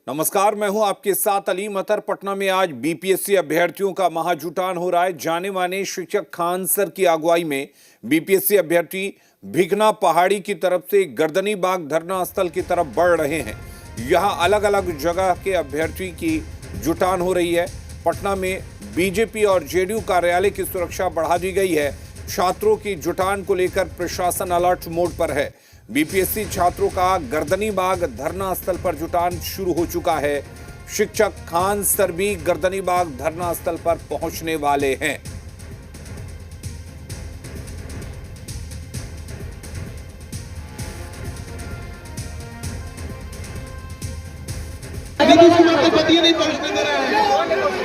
नमस्कार, मैं हूं आपके साथ अलीम अतर। पटना में आज बीपीएससी अभ्यर्थियों का महाजुटान हो रहा है। जाने माने शिक्षक खान सर की अगुवाई में बीपीएससी अभ्यर्थी भिगना पहाड़ी की तरफ से गर्दनी बाग धरना स्थल की तरफ बढ़ रहे हैं। यहां अलग अलग जगह के अभ्यर्थी की जुटान हो रही है। पटना में बीजेपी और जेडीयू कार्यालय की सुरक्षा बढ़ा दी गई है। छात्रों की जुटान को लेकर प्रशासन अलर्ट मोड पर है। बीपीएससी छात्रों का गर्दनी बाग धरना स्थल पर जुटान शुरू हो चुका है। शिक्षक खान सर भी गर्दनी बाग धरना स्थल पर पहुंचने वाले हैं। नहीं पहुंचने दे रहे हैं।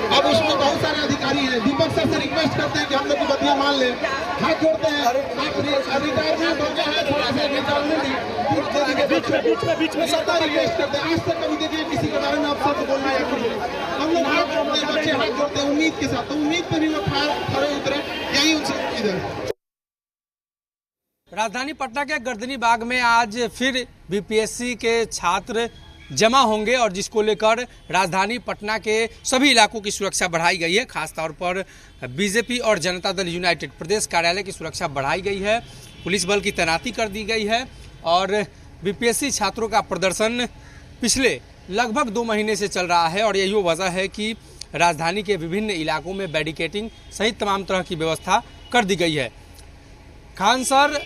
अब उसमें बहुत सारे अधिकारी हैं। दीपक सर से रिक्वेस्ट करते हैं कि हम लोग की बतियां मान लें, हाथ जोड़ते हैं। आप रिटायरमेंट हो गया है, थोड़ा सा बीच में सरकार रिक्वेस्ट करते हैं। आज तक कभी देखिए किसी के बारे में आप सबको बोलना है, हम लोग हाथ जोड़ते हैं, बच्चे हाथ जोड़ते हैं उम्मीद के साथ। तो उम्मीद पे भी लोग खड़े उतरे, यही उनसे उम्मीद है। राजधानी पटना के गर्दनी बाग में आज फिर बीपीएससी के छात्र जमा होंगे और जिसको लेकर राजधानी पटना के सभी इलाकों की सुरक्षा बढ़ाई गई है। खासतौर पर बीजेपी और जनता दल यूनाइटेड प्रदेश कार्यालय की सुरक्षा बढ़ाई गई है। पुलिस बल की तैनाती कर दी गई है और बीपीएससी छात्रों का प्रदर्शन पिछले लगभग 2 महीने से चल रहा है और यही वजह है कि राजधानी के विभिन्न इलाकों में बैरिकेडिंग सहित तमाम तरह की व्यवस्था कर दी गई है। खान सर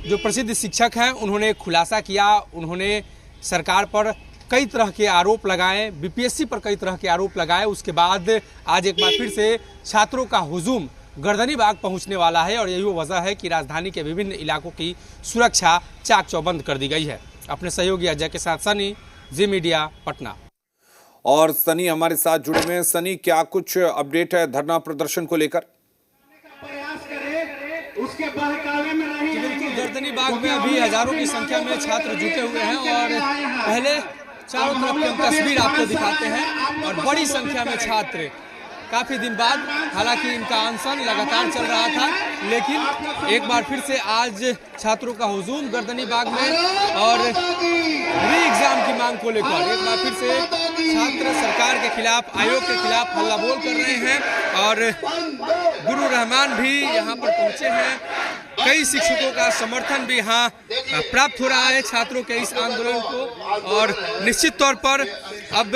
जो प्रसिद्ध शिक्षक हैं, उन्होंने खुलासा किया, उन्होंने सरकार पर कई तरह के आरोप लगाए, बीपीएससी पर कई तरह के आरोप लगाए। उसके बाद आज एक बार फिर से छात्रों का हुजूम गर्दनी बाग पहुंचने वाला है और यही वो वजह है कि राजधानी के विभिन्न इलाकों की सुरक्षा चाक चौबंद कर दी गई है। अपने सहयोगी अजय के साथ सनी, जी मीडिया, पटना। और सनी हमारे साथ जुड़े हुए हैं। सनी, क्या कुछ अपडेट है धरना प्रदर्शन को लेकर? गर्दनी बाग में अभी हजारों की संख्या में छात्र जुटे हुए हैं और पहले चारों तरफ की तस्वीर आपको दिखाते हैं और बड़ी संख्या में छात्र काफी दिन बाद, हालांकि इनका अनशन लगातार चल रहा था, लेकिन एक बार फिर से आज छात्रों का हुजूम गर्दनी बाग में और री एग्जाम की मांग को लेकर एक बार फिर से छात्र सरकार के खिलाफ, आयोग के खिलाफ हल्ला बोल कर रहे हैं और गुरु रहमान भी यहाँ पर पहुंचे हैं। कई शिक्षकों का समर्थन भी यहाँ प्राप्त हो रहा है छात्रों के इस आंदोलन को और निश्चित तौर पर अब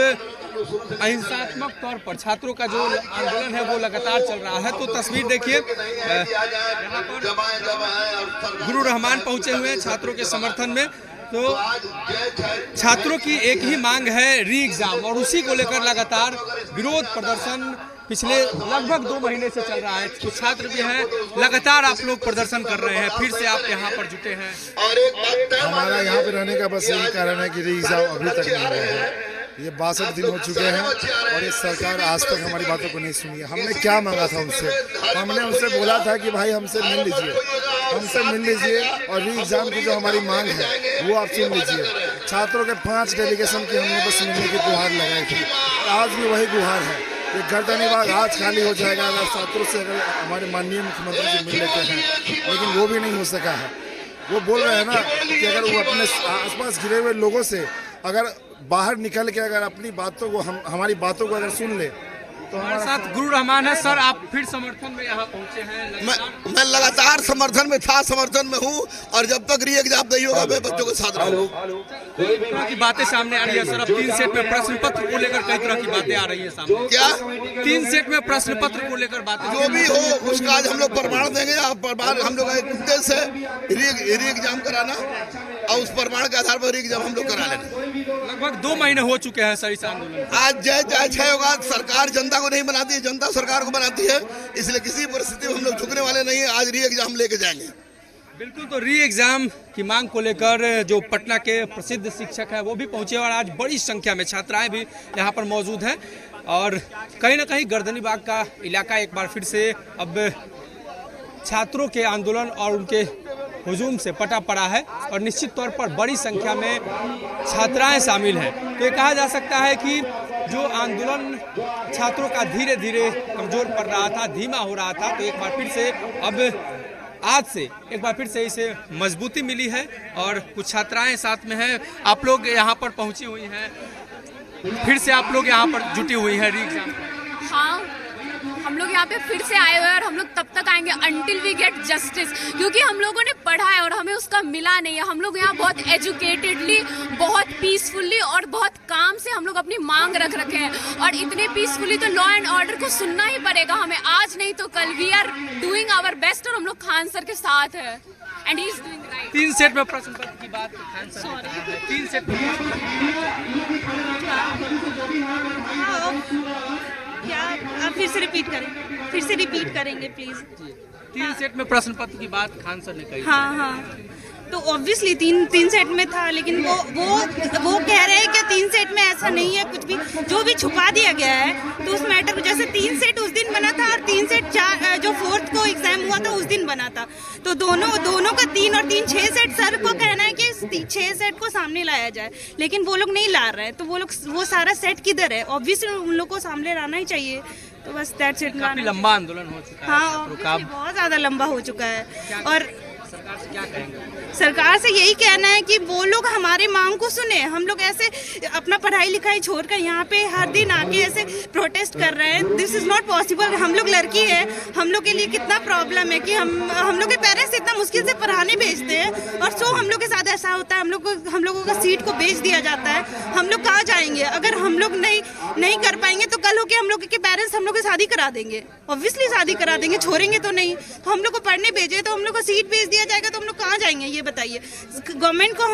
अहिंसात्मक तौर पर छात्रों का जो आंदोलन है वो लगातार चल रहा है। तो तस्वीर देखिए, यहाँ पर गुरु रहमान पहुंचे हुए हैं छात्रों के समर्थन में। तो छात्रों की एक ही मांग है, री एग्जाम, और उसी को लेकर लगातार विरोध प्रदर्शन पिछले लगभग 2 महीने से चल रहा है। कुछ छात्र भी हैं, लगातार आप लोग प्रदर्शन कर रहे हैं, फिर से आप यहाँ पर जुटे हैं। हमारा यहाँ पे रहने का बस यही कारण है कि री एग्जाम अभी तक नहीं हुआ है। ये 62 दिन हो चुके हैं और ये सरकार आज तक हमारी बातों को नहीं सुनी है। हमने क्या मांगा था उनसे? हमने उनसे बोला था कि भाई हमसे मिल लीजिए और री एग्जाम की जो हमारी मांग है वो आप सुन लीजिए। छात्रों के 5 डेलीगेशन की हमने बस मिलने की गुहार लगाई थी, आज भी वही गुहार है। ये गर्दनी बाग आज खाली हो जाएगा अगर छात्रों से अगर हमारे माननीय मुख्यमंत्री से मिल लेते हैं, लेकिन वो भी नहीं हो सका है। वो बोल रहे हैं ना कि अगर वो अपने आसपास घिरे हुए लोगों से अगर बाहर निकल के अगर अपनी बातों को हमारी बातों को अगर सुन ले तो हमारे साथ गुरु रहमान है। सर, आप फिर समर्थन में यहाँ पहुंचे हैं? मैं लगातार समर्थन में था, समर्थन में हूँ और जब तक री एग्जाम नहीं होगा मैं बच्चों के साथ रहूँगा। कई तरह की बातें सामने आ रही है सर। अब 3 सेट में प्रश्न पत्र को लेकर कई तरह की बातें आ रही है सामने। क्या 3 सेट में प्रश्न पत्र को लेकर बातें? जो भी हो उसका आज हम लोग प्रमाण देंगे। हम लोग एक उद्देश्य है री एग्जाम कराना और उस प्रमाण के आधार पर री एग्जाम हम लोग करा लेंगे। लगभग 2 महीने हो चुके हैं सर इस आंदोलन। आज जय छय होगा। सरकार जनता को नहीं बनाती है, जनता सरकार को बनाती है, इसलिए किसी परिस्थिति में हम लोग झुकने वाले नहीं है। आज री एग्जाम लेके जाएंगे। बिल्कुल, तो री एग्जाम की मांग को लेकर जो पटना के प्रसिद्ध शिक्षक हैं वो भी पहुंचे और आज बड़ी संख्या में छात्राएं भी यहाँ पर मौजूद हैं और कहीं ना कहीं गर्दनी बाग का इलाका एक बार फिर से अब छात्रों के आंदोलन और उनके हुजूम से पटा पड़ा है और निश्चित तौर पर बड़ी संख्या में छात्राएं शामिल हैं। तो ये कहा जा सकता है कि जो आंदोलन छात्रों का धीरे धीरे कमजोर पड़ रहा था, धीमा हो रहा था, तो एक बार फिर से अब आज से एक बार फिर से इसे मजबूती मिली है और कुछ छात्राएं साथ में हैं। आप लोग यहाँ पर पहुंची हुई हैं, फिर से आप लोग यहाँ पर जुटी हुई हैं री एग्जाम। हाँ, हम लोग यहाँ पे फिर से आए हुए हैं और हम लोग तब तक आएंगे अंटिल वी गेट जस्टिस, क्योंकि हम लोगों ने पढ़ा है और हमें उसका मिला नहीं है। हम लोग यहाँ बहुत एजुकेटेडली, बहुत पीसफुली और बहुत काम से हम लोग अपनी मांग रख रखे हैं, और इतने पीसफुली तो लॉ एंड ऑर्डर को सुनना ही पड़ेगा हमें, आज नहीं तो कल। We are doing our best और हम लोग खान सर के साथ है and he is doing right. 3 set में प्रश्न पत्र की बात खान सर ने कहा है। 3 सेट में क्या आप फिर से रिपीट करेंगे प्लीज। 3 सेट में प्रश्न पत्र की बात खान सर ने कही। हाँ, तो ऑब्वियसली तीन सेट में था, लेकिन वो कह रहे हैं कि 3 सेट में ऐसा नहीं है, कुछ भी जो भी छुपा दिया गया है। तो उस मैटर को जैसे 3 सेट उस दिन बना था और 3 सेट जो 4th को एग्जाम हुआ था उस दिन बना था, तो दोनों का 3 और 3 6 सेट सर को कहना है कि 6 सेट को सामने लाया जाए, लेकिन वो लोग नहीं ला रहे हैं। तो वो सारा सेट किधर है? ऑब्वियसली उन लोग को सामने लाना ही चाहिए। तो बस दैट्स इट। काफी लंबा आंदोलन हो चुका है। हाँ, बहुत ज्यादा लंबा हो चुका है। और सरकार से क्या कहेंगे? सरकार से यही कहना है कि वो लोग हमारे मांग को सुने। हम लोग ऐसे अपना पढ़ाई लिखाई छोड़कर यहाँ पे हर दिन आके ऐसे प्रोटेस्ट कर रहे हैं, दिस इज नॉट पॉसिबल। हम लोग लड़की है, हम लोग के लिए कितना प्रॉब्लम है कि हम लोग के पेरेंट्स इतना मुश्किल से पढ़ाने भेजते हैं, और सो हम लोग के साथ ऐसा होता है। हम लोगों का सीट को बेच दिया जाता है। हम लोग कहाँ जाएंगे? अगर हम लोग नहीं कर पाएंगे तो कल होके हम लोग के पेरेंट्स हम लोग की शादी करा देंगे, ऑब्वियसली शादी करा देंगे, छोड़ेंगे तो नहीं। तो हम लोग को पढ़ने भेजे तो हम लोग को सीट बेच दिया जाएगा, तो हम लोग कहाँ जाएंगे ये बताइए? गवर्नमेंट को